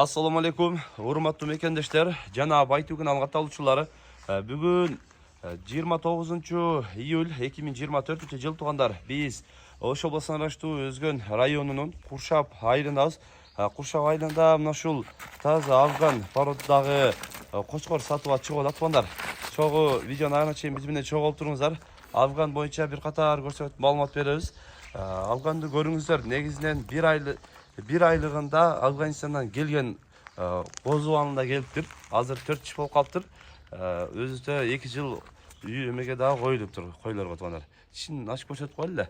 Assalamu alaikum, урматтуу мекендештер, жана Байтүгүн алгат алуучулары. Бүгүн 29 июль 2024 жыл туугандар. Биз Ош областынан ырайыштуу Өзгөн районунун Куршап айылындабыз. Куршап айылында мына ушул таза афган породдагы кочкор сатууга чыгып атат туугандар. Чогуу видеонун аягына чейин биз менен чогуу олтуруңуздар. Афган боюнча бир катар көрсөтүп маалымат беребиз. Афганды көрүңүздөр. Негизинен bir aylığında Afganistan'dan gelgen Bozuvan'da geliptir. Hazır 4 kişi bolup kalıptır. Özü de 2 yıl ömege daha koyuluptur. Koyular koyulanlar. Şimdi açık koşat koydu.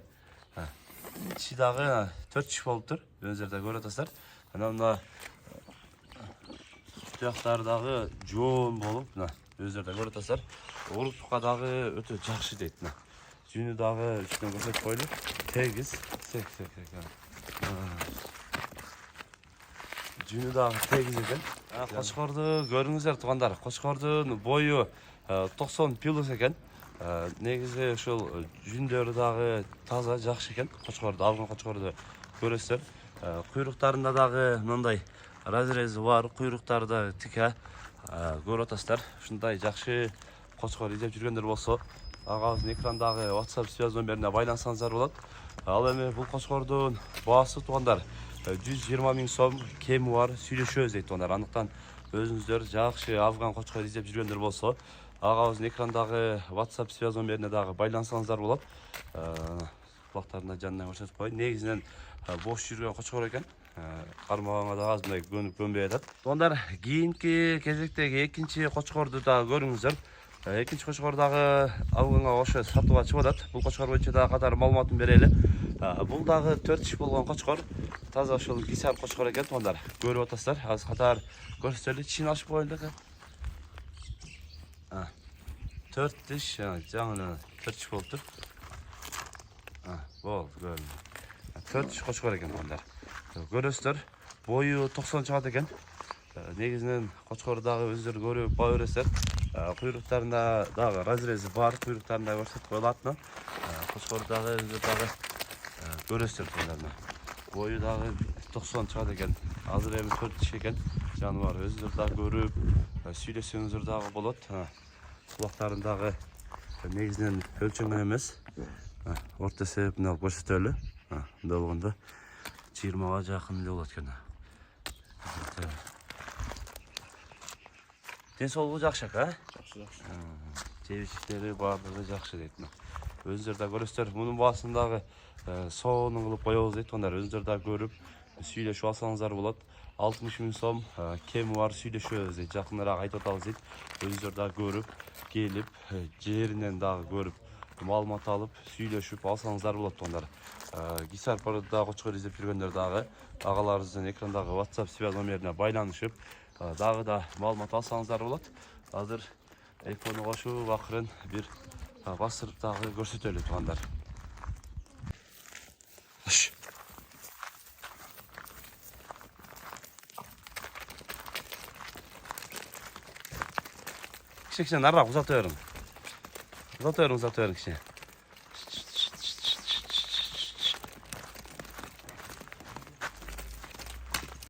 İçi dağı 4 kişi boluptur. Özlerde görüyorlar. Ana tuyakları dağı joğun bolup, özlerde görüyorlar. Urutluğa dağı öte jakşı deydi. Jünü dağı üstüne koşat koyulur. Tegiz. Sek. Jünü dağı tegiz ekan. Qo'chqorni ko'ringizlar tug'anlar. Qo'chqorning bo'yi 90 plus ekan. Negizi ошол жүндөрү дагы таза, жакшы экен. Qo'chqorni алган qo'chqorni көрөсүздөр. Куйруктарында дагы мындай разрези бар, куйруктары да тика. Көрүп атасыздар. Ушундай жакшы qo'chqor издеп жүргөндөр болсо, агабыздын экрандагы WhatsApp связь номерине байлансаңыздар болот. Ал эми бул qo'chqorдун баасы туугандар 120 миң сом кеми бар, сүйлөшөбүз дейт туугандар. Андыктан өзүңүздөр жакшы афган qo'chqor издеп жүргөндөр болсо, агабыздын экрандагы WhatsApp связь номерине дагы байлансаңыздар болот. Кулактарына жанынан көрсөтүп коеюн. Негизинен бош жүргөн qo'chqor экен. Кармаганга да аз мындай көнбөй атат. Туугандар, кийинки кезектеги экинчи qo'chqorду да көрүңүздөр. Экинчи qo'chqor дагы афганга ошо сатууга чыгып атат. Бул qo'chqor боюнча дагы катар маалыматын берели. Бул дагы 4 киши болгон qo'chqor. Таза ошол кисар qo'chqor экен туугандар. Көрүп атасыздар. Азыр катар көрсөтөлү. Ичин ачып коелу экен. 4 тиш, жаңы 4 тиш болуптур. Болду, көрдүм. 4 тиш qo'chqor экен туугандар. Көрөсүздөр. Бою 90 чыгат экен. Негизинен qo'chqor дагы өздөрү көрүп баа бересиздер. Куйруктарында дагы разрези бар, куйруктарында көрсөтүп коюлат. Qo'chqor дагы өздөрү дагы көрөсүздөр туугандар. Бою дагы 90 чыгат экен. Азыр эми 4 тиш экен. Жаныбар өзүңүздөр дагы көрүп, сүйлөшсөңүздөр дагы болот. Кулактарын дагы негизинен өлчөмгөн эмес. Орто эсебин алып көрсөтөлү. Мындай болгондо 20га жакын эле болот экен. Ден соолугу жакшы экен, Жакшы. Жебичтери баардыгы жакшы дейт. Өзүңүздөр да көрөсүздөр. Мунун баасын дагы соонун кылып коебуз дейт туугандар. Өзүңүздөр да көрүп, сүйлөшүп алсаңыздар болот. 60 миң сом кеми бар, сүйлөшөбүз дейт. Жакыныраак айтып атабыз дейт. Өзүңүздөр да көрүп, келип, жеринен дагы көрүп, маалымат алып, сүйлөшүп алсаңыздар болот туугандар. Кисар породдагы qo'chqor издеп жүргөндөр дагы агаларыбыздын экрандагы WhatsApp связь номерине байланышып, дагы да маалымат алсаңыздар болот. Азыр айфону кошуп акырын бир басырып дагы көрсөтөлү туугандар. Кичине нарыраак узата бериң. Узата бериң кичине.